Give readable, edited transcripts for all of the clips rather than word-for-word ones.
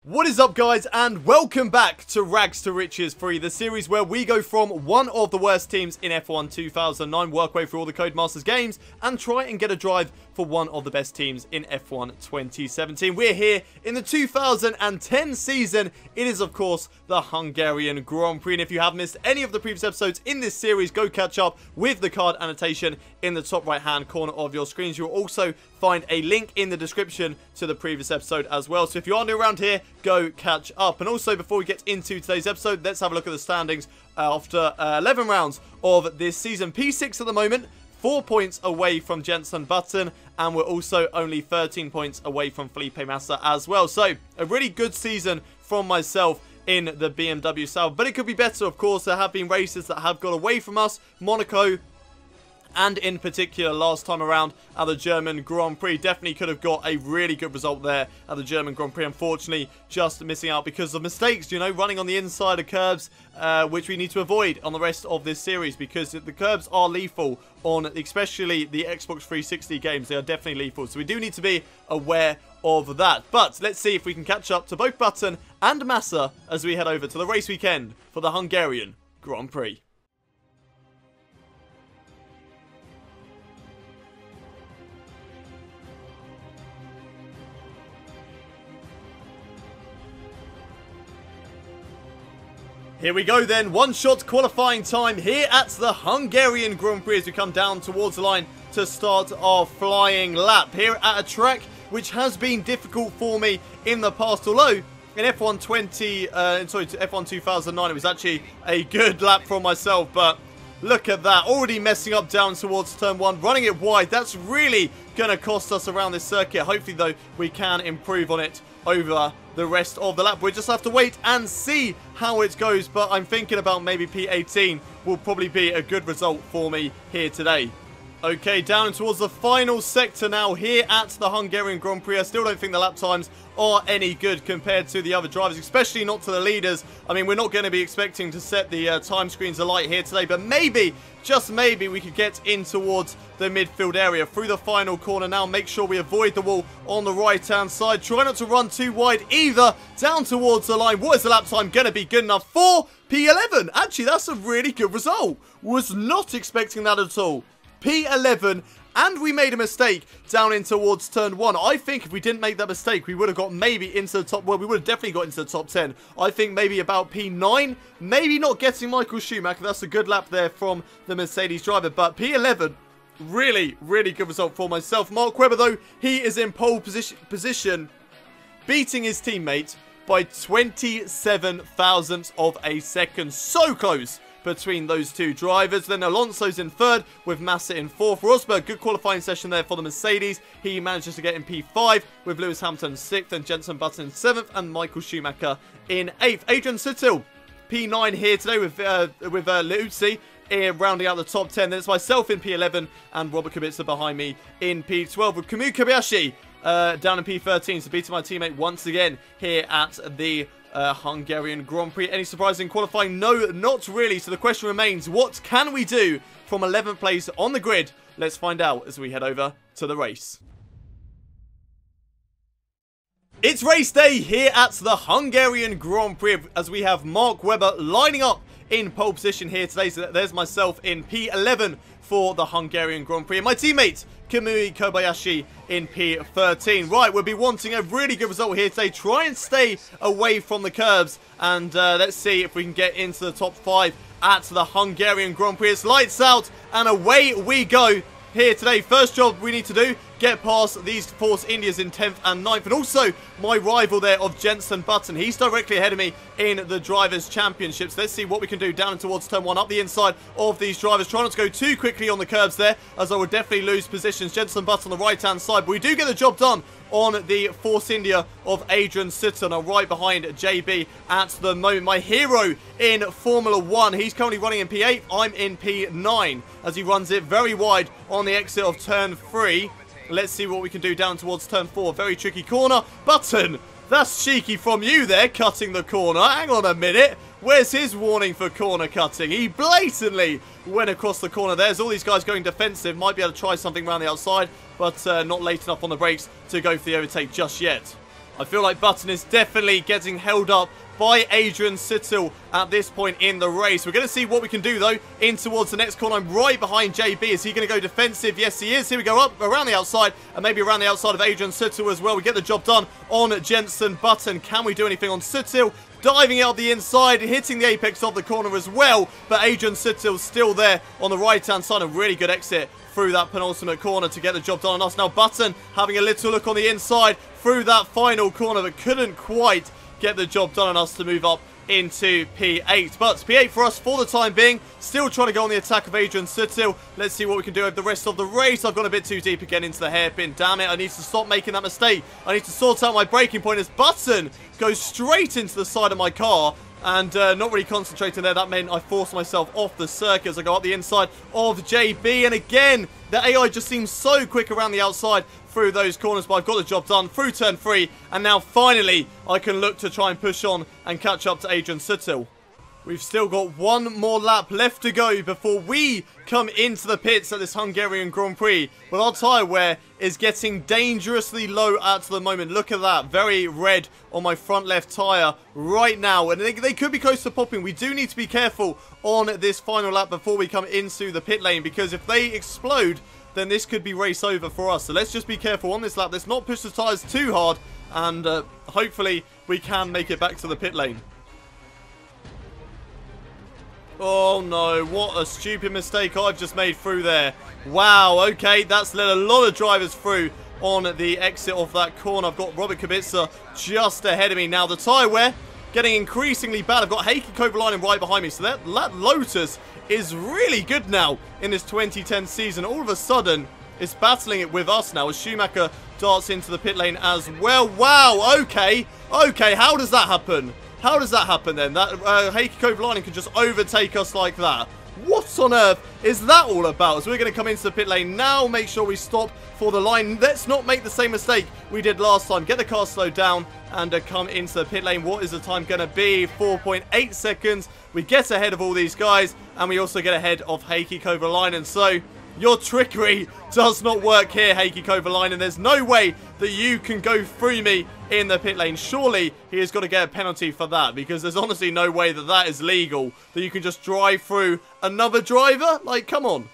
What is up, guys, and welcome back to Rags to Riches 3, the series where we go from one of the worst teams in F1 2009, work way through all the Codemasters games, and try and get a drive for one of the best teams in F1 2017. We're here in the 2010 season. It is, of course, the Hungarian Grand Prix, and if you have missed any of the previous episodes in this series, go catch up with the card annotation in the top right-hand corner of your screens. You'll also find a link in the description to the previous episode as well. So if you are new around here, go catch up. And also, before we get into today's episode, let's have a look at the standings after 11 rounds of this season. P6 at the moment, 4 points away from Jenson Button, and we're also only 13 points away from Felipe Massa as well. So a really good season from myself in the BMW South, but it could be better, of course. There have been races that have got away from us. Monaco, and in particular last time around at the German Grand Prix, definitely could have got a really good result there at the German Grand Prix. Unfortunately, just missing out because of mistakes, you know, running on the inside of curbs, which we need to avoid on the rest of this series, because the curbs are lethal on especially the Xbox 360 games. They are definitely lethal, so we do need to be aware of that. But let's see if we can catch up to both Button and Massa as we head over to the race weekend for the Hungarian Grand Prix. Here we go then, one-shot qualifying time here at the Hungarian Grand Prix as we come down towards the line to start our flying lap here at a track which has been difficult for me in the past, although in F1 2009 it was actually a good lap for myself. But look at that, already messing up down towards turn 1, running it wide. That's really going to cost us around this circuit. Hopefully, though, we can improve on it over the rest of the lap. We just have to wait and see how it goes, but I'm thinking about maybe P18 will probably be a good result for me here today. Okay, down towards the final sector now here at the Hungarian Grand Prix. I still don't think the lap times are any good compared to the other drivers, especially not to the leaders. I mean, we're not going to be expecting to set the time screens alight here today, but maybe, just maybe, we could get in towards the midfield area through the final corner now. Make sure we avoid the wall on the right-hand side. Try not to run too wide either. Down towards the line. What is the lap time going to be good enough for? P11. Actually, that's a really good result. Was not expecting that at all. P11, and we made a mistake down in towards turn 1. I think if we didn't make that mistake, we would have got maybe into the top, well, we would have definitely got into the top 10. I think maybe about P9, maybe not getting Michael Schumacher. That's a good lap there from the Mercedes driver, but P11, really, really good result for myself. Mark Webber, though, he is in pole position, beating his teammate by 27 thousandths of a second. So close between those two drivers. Then Alonso's in third with Massa in fourth. Rosberg, good qualifying session there for the Mercedes. He manages to get in P5 with Lewis Hamilton 6th and Jenson Button in 7th and Michael Schumacher in 8th. Adrian Sutil, P9 here today with Liuzzi rounding out the top 10. Then it's myself in P11 and Robert Kubica behind me in P12 with Kamui Kobayashi down in P13. So beating my teammate once again here at the Hungarian Grand Prix. Any surprising qualifying? No, not really. So the question remains, what can we do from 11th place on the grid? Let's find out as we head over to the race. It's race day here at the Hungarian Grand Prix as we have Mark Webber lining up in pole position here today. So there's myself in P11 for the Hungarian Grand Prix. And my teammate, Kamui Kobayashi, in P13. Right, we'll be wanting a really good result here today. Try and stay away from the curbs. And let's see if we can get into the top 5 at the Hungarian Grand Prix. It's lights out and away we go here today. First job we need to do, get past these Force Indias in 10th and 9th. And also my rival there of Jenson Button. He's directly ahead of me in the Drivers' Championships. Let's see what we can do down towards turn 1, up the inside of these drivers. Try not to go too quickly on the curbs there, as I would definitely lose positions. Jenson Button on the right-hand side. But we do get the job done on the Force India of Adrian Sitton, right behind JB at the moment. My hero in Formula 1. He's currently running in P8. I'm in P9 as he runs it very wide on the exit of turn 3. Let's see what we can do down towards turn 4. Very tricky corner. Button, that's cheeky from you there, cutting the corner. Hang on a minute. Where's his warning for corner cutting? He blatantly went across the corner. There's all these guys going defensive. Might be able to try something around the outside, but not late enough on the brakes to go for the overtake just yet. I feel like Button is definitely getting held up by Adrian Sittel at this point in the race. We're going to see what we can do, though, in towards the next corner. I'm right behind JB. Is he going to go defensive? Yes, he is. Here we go, up around the outside, and maybe around the outside of Adrian Sittel as well. We get the job done on Jensen Button. Can we do anything on Sittel? Diving out the inside, hitting the apex of the corner as well, but Adrian Sittel's still there on the right-hand side. A really good exit through that penultimate corner to get the job done on us. Now Button having a little look on the inside through that final corner, but couldn't quite get the job done on us to move up into P8. But P8 for us for the time being. Still trying to go on the attack of Adrian Sittel. Let's see what we can do over the rest of the race. I've gone a bit too deep again into the hairpin. Damn it, I need to stop making that mistake. I need to sort out my braking point as Button goes straight into the side of my car. And not really concentrating there. That meant I forced myself off the circuit as I go up the inside of JB. And again, the AI just seems so quick around the outside through those corners. But I've got the job done through turn 3. And now finally, I can look to try and push on and catch up to Adrian Sittel. We've still got one more lap left to go before we come into the pits at this Hungarian Grand Prix. But our tyre wear is getting dangerously low at the moment. Look at that. Very red on my front left tyre right now. And they could be close to popping. We do need to be careful on this final lap before we come into the pit lane, because if they explode, then this could be race over for us. So let's just be careful on this lap. Let's not push the tyres too hard, and hopefully we can make it back to the pit lane. Oh no, what a stupid mistake I've just made through there. Wow, okay, that's let a lot of drivers through on the exit of that corner. I've got Robert Kubica just ahead of me. Now the tyre wear getting increasingly bad. I've got Heikki Kovalainen right behind me. So that Lotus is really good now in this 2010 season. All of a sudden, it's battling it with us now as Schumacher darts into the pit lane as well. Wow, okay, how does that happen? How does that happen then? That Heikki Kovalainen can just overtake us like that. What on earth is that all about? So we're going to come into the pit lane now. Make sure we stop for the line. Let's not make the same mistake we did last time. Get the car slowed down and come into the pit lane. What is the time going to be? 4.8 seconds. We get ahead of all these guys, and we also get ahead of Heikki Kovalainen. So your trickery does not work here, Heikki Kovalainen. There's no way that you can go through me in the pit lane. Surely he has got to get a penalty for that, because there's honestly no way that that is legal, that you can just drive through another driver. Like, come on.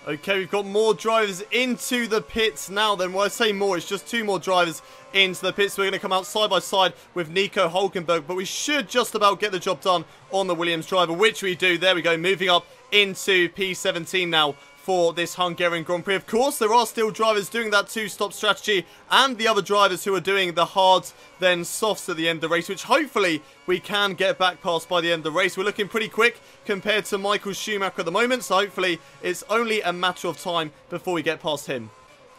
Okay, we've got more drivers into the pits now then. When I say more, it's just 2 more drivers into the pits. We're going to come out side by side with Nico Hulkenberg, but we should just about get the job done on the Williams driver, which we do. There we go, moving up into P17 now for this Hungarian Grand Prix. Of course, there are still drivers doing that 2-stop strategy, and the other drivers who are doing the hards then softs at the end of the race, which hopefully we can get back past by the end of the race. We're looking pretty quick compared to Michael Schumacher at the moment, so hopefully it's only a matter of time before we get past him.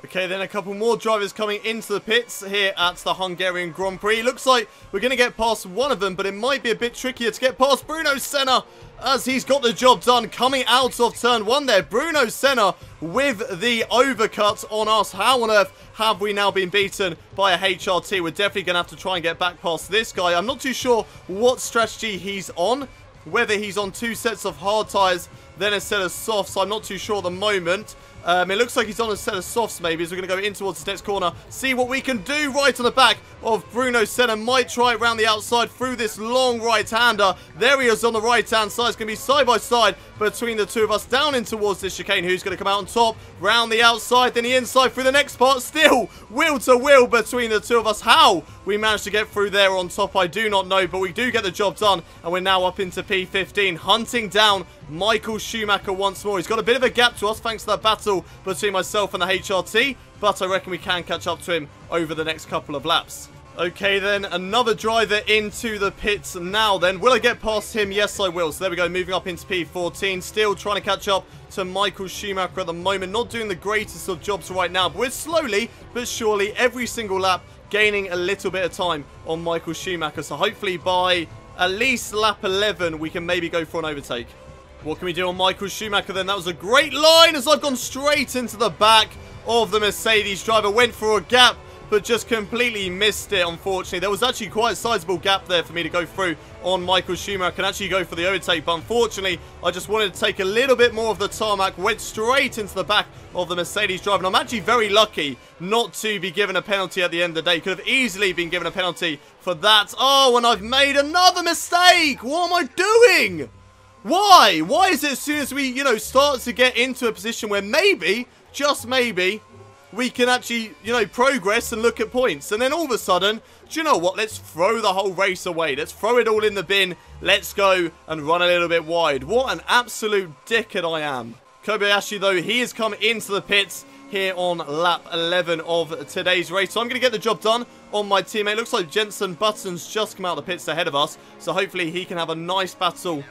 Okay, then a couple more drivers coming into the pits here at the Hungarian Grand Prix. Looks like we're going to get past one of them, but it might be a bit trickier to get past Bruno Senna, as he's got the job done coming out of turn 1 there. Bruno Senna with the overcut on us. How on earth have we now been beaten by a HRT? We're definitely going to have to try and get back past this guy. I'm not too sure what strategy he's on, whether he's on 2 sets of hard tyres, then a set of softs. I'm not too sure at the moment. It looks like he's on a set of softs maybe, so we're going to go in towards the next corner, see what we can do right on the back of Bruno Senna. Might try it around the outside through this long right-hander. There he is on the right-hand side. It's going to be side by side between the two of us down in towards this chicane. Who's going to come out on top? Round the outside, then the inside through the next part. Still wheel to wheel between the two of us. How we managed to get through there on top, I do not know, but we do get the job done, and we're now up into P15, hunting down Michael Schumacher once more. He's got a bit of a gap to us thanks to that battle between myself and the HRT, but I reckon we can catch up to him over the next couple of laps. Okay then, another driver into the pits now then. Will I get past him? Yes, I will. So there we go, moving up into P14. Still trying to catch up to Michael Schumacher at the moment. Not doing the greatest of jobs right now, but we're slowly but surely every single lap gaining a little bit of time on Michael Schumacher. So hopefully by at least lap 11, we can maybe go for an overtake. What can we do on Michael Schumacher then? That was a great line as I've gone straight into the back of the Mercedes driver. Went for a gap, but just completely missed it, unfortunately. There was actually quite a sizable gap there for me to go through on Michael Schumacher and actually go for the overtake, but unfortunately, I just wanted to take a little bit more of the tarmac, went straight into the back of the Mercedes driver, and I'm actually very lucky not to be given a penalty at the end of the day. Could have easily been given a penalty for that. Oh, and I've made another mistake! What am I doing? Why? Why is it as soon as we, you know, start to get into a position where maybe, just maybe, we can actually, you know, progress and look at points, and then all of a sudden, do you know what? Let's throw the whole race away. Let's throw it all in the bin. Let's go and run a little bit wide. What an absolute dickhead I am. Kobayashi, though, he has come into the pits here on lap 11 of today's race. So I'm going to get the job done on my teammate. Looks like Jenson Button's just come out of the pits ahead of us, so hopefully he can have a nice battle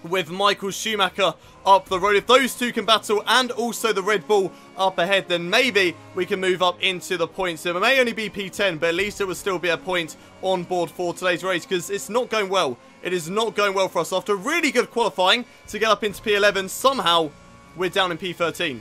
with Michael Schumacher up the road. If those two can battle and also the Red Bull up ahead, then maybe we can move up into the points. It may only be P10, but at least it will still be a point on board for today's race, because it's not going well. It is not going well for us. After really good qualifying to get up into P11, somehow we're down in P13.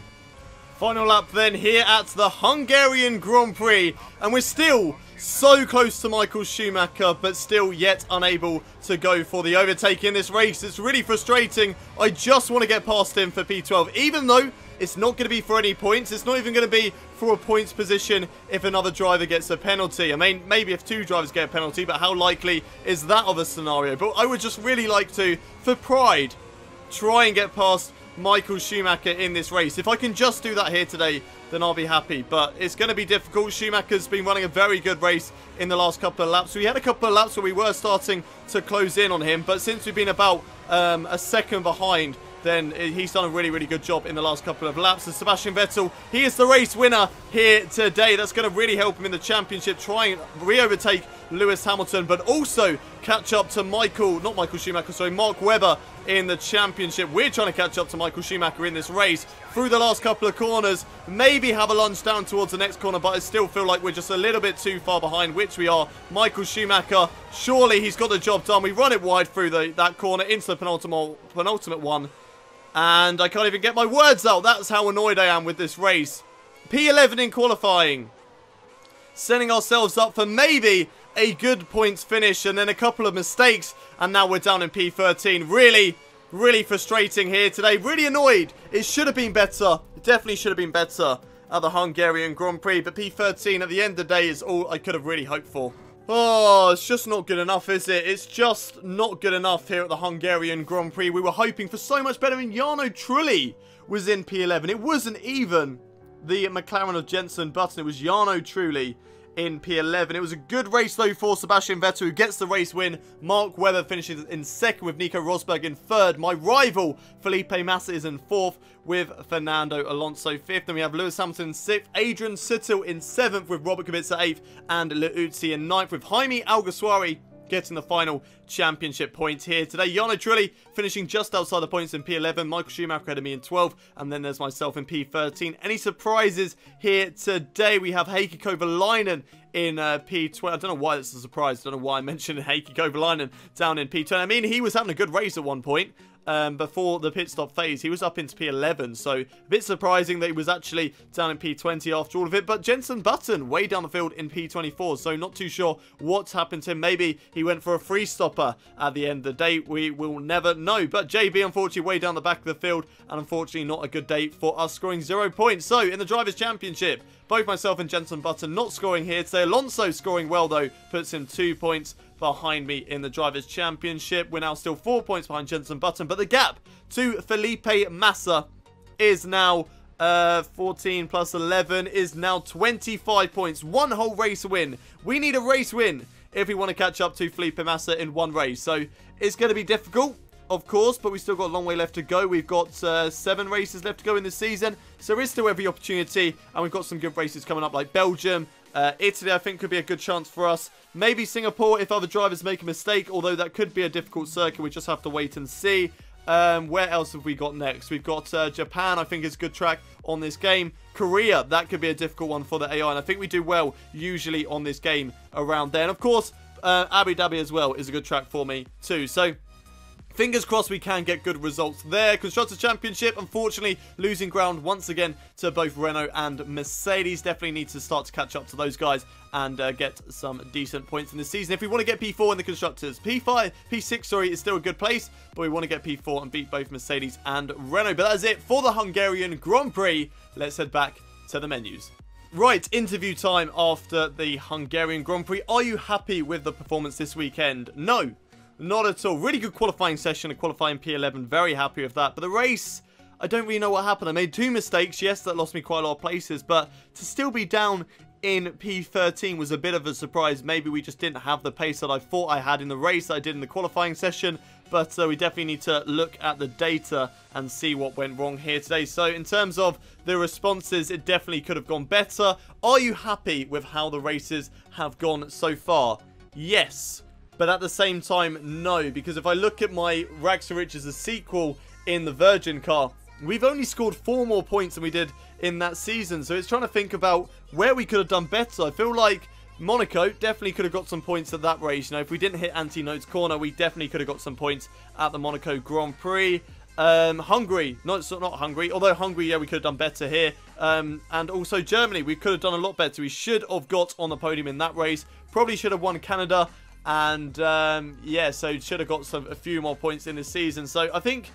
Final lap then here at the Hungarian Grand Prix, and we're still so close to Michael Schumacher, but still yet unable to go for the overtake in this race. It's really frustrating. I just want to get past him for P12, even though it's not going to be for any points. It's not even going to be for a points position if another driver gets a penalty. I mean, maybe if two drivers get a penalty, but how likely is that of a scenario? But I would just really like to, for pride, try and get past Michael Schumacher in this race. If I can just do that here today, then I'll be happy. But it's going to be difficult. Schumacher's been running a very good race in the last couple of laps. We had a couple of laps where we were starting to close in on him, but since we've been about a second behind, then he's done a really, really good job in the last couple of laps. And Sebastian Vettel, he is the race winner here today. That's going to really help him in the championship, try and re-overtake Lewis Hamilton, but also catch up to Mark Webber in the championship. We're trying to catch up to Michael Schumacher in this race through the last couple of corners. Maybe have a lunge down towards the next corner, but I still feel like we're just a little bit too far behind, which we are. Michael Schumacher, surely he's got the job done. We run it wide through that corner into the penultimate one. And I can't even get my words out. That's how annoyed I am with this race. P11 in qualifying. Setting ourselves up for maybe a good points finish, and then a couple of mistakes, and now we're down in P13. Really, really frustrating here today. Really annoyed. It should have been better. It definitely should have been better at the Hungarian Grand Prix, but P13 at the end of the day is all I could have really hoped for. Oh, it's just not good enough, is it? It's just not good enough here at the Hungarian Grand Prix. We were hoping for so much better, and Jarno Trulli was in P11. It wasn't even the McLaren of Jenson Button. It was Jarno Trulli in P11. It was a good race, though, for Sebastian Vettel, who gets the race win. Mark Webber finishes in second with Nico Rosberg in third. My rival, Felipe Massa, is in fourth with Fernando Alonso fifth. And we have Lewis Hamilton in sixth, Adrian Sittel in seventh with Robert Kubica eighth, and Liuzzi in ninth with Jaime Alguersuari getting the final championship point here today. Jarno Trulli finishing just outside the points in P11. Michael Schumacher ahead of me in 12. And then there's myself in P13. Any surprises here today? We have Heikki Kovalainen in P12. I don't know why that's a surprise. I don't know why I mentioned Heikki Kovalainen down in P10. I mean, he was having a good race at one point. Before the pit stop phase, he was up into P11, so a bit surprising that he was actually down in P20 after all of it. But Jenson Button way down the field in P24, so not too sure what's happened to him. Maybe he went for a free stopper at the end of the day. We will never know. But JB, unfortunately, way down the back of the field, and unfortunately not a good day for us, scoring 0 points. So in the Drivers' Championship, both myself and Jenson Button not scoring here today. Alonso scoring well, though, puts him 2 points behind me in the Drivers' Championship. We're now still 4 points behind Jenson Button, but the gap to Felipe Massa is now 14 plus 11 is now 25 points. One whole race win. We need a race win if we want to catch up to Felipe Massa in one race. So it's going to be difficult, of course, but we've still got a long way left to go. We've got 7 races left to go in this season, so there is still every opportunity, and we've got some good races coming up like Belgium. Italy, I think, could be a good chance for us. Maybe Singapore if other drivers make a mistake, although that could be a difficult circuit. We just have to wait and see. Where else have we got next? We've got Japan, I think, is a good track on this game. Korea, that could be a difficult one for the AI, and I think we do well usually on this game around there. And, of course, Abu Dhabi as well is a good track for me too. So Fingers crossed we can get good results there. Constructors' Championship, unfortunately, losing ground once again to both Renault and Mercedes. Definitely need to start to catch up to those guys and get some decent points in this season if we want to get P4 in the Constructors. P6, sorry, is still a good place, but we want to get P4 and beat both Mercedes and Renault. But that is it for the Hungarian Grand Prix. Let's head back to the menus. Right, interview time after the Hungarian Grand Prix. Are you happy with the performance this weekend? No. Not at all. Really good qualifying session, a qualifying P11. Very happy with that. But the race, I don't really know what happened. I made 2 mistakes. Yes, that lost me quite a lot of places. But to still be down in P13 was a bit of a surprise. Maybe we just didn't have the pace that I thought I had in the race that I did in the qualifying session. But we definitely need to look at the data and see what went wrong here today. So in terms of the responses, it definitely could have gone better. Are you happy with how the races have gone so far? Yes. But at the same time, no. Because if I look at my Rags to Riches, a sequel in the Virgin car, we've only scored 4 more points than we did in that season. So it's trying to think about where we could have done better. I feel like Monaco definitely could have got some points at that race. You know, if we didn't hit Antinode's corner, we definitely could have got some points at the Monaco Grand Prix. Hungary, not Hungary, although Hungary, yeah, we could have done better here. And also Germany, we could have done a lot better. We should have got on the podium in that race. Probably should have won Canada. And, yeah, so should have got a few more points in this season. So I think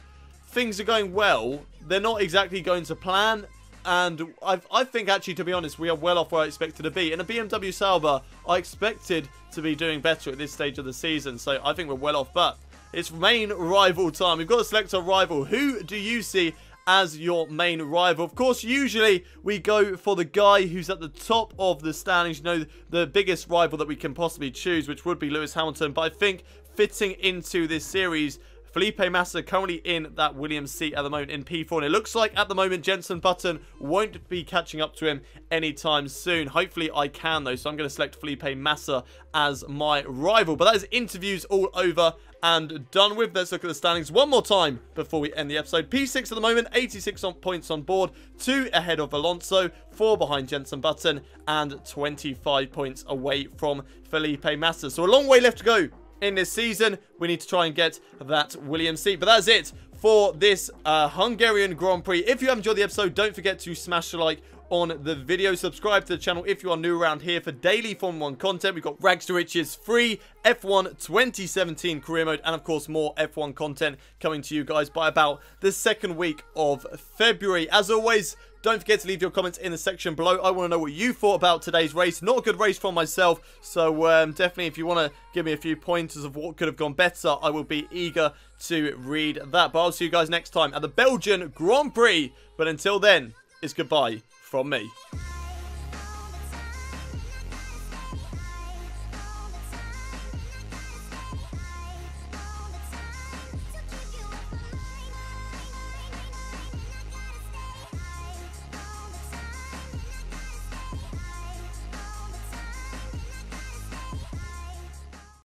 things are going well. They're not exactly going to plan. And I think, actually, to be honest, we are well off where I expected to be. In a BMW Sauber, I expected to be doing better at this stage of the season. So I think we're well off. But it's main rival time. We've got to select a rival. Who do you see as your main rival? Of course, usually we go for the guy who's at the top of the standings, you know, the biggest rival that we can possibly choose, which would be Lewis Hamilton. But I think fitting into this series, Felipe Massa currently in that Williams seat at the moment in P4. And it looks like at the moment Jenson Button won't be catching up to him anytime soon. Hopefully I can though. So I'm going to select Felipe Massa as my rival. But that is interviews all over and done with. Let's look at the standings one more time before we end the episode. P6 at the moment, 86 points on board, 2 ahead of Alonso, 4 behind Jenson Button, and 25 points away from Felipe Massa. So a long way left to go in this season. We need to try and get that Williams seat. But that's it for this Hungarian Grand Prix. If you have enjoyed the episode, don't forget to smash the like on the video. Subscribe to the channel if you are new around here for daily Formula 1 content. We've got Rags to Riches, free F1 2017 career mode, and of course more F1 content coming to you guys by about the 2nd week of February. As always, don't forget to leave your comments in the section below. I want to know what you thought about today's race. Not a good race from myself, so definitely if you want to give me a few pointers of what could have gone better, I will be eager to read that. But I'll see you guys next time at the Belgian Grand Prix. But until then, it's goodbye from me.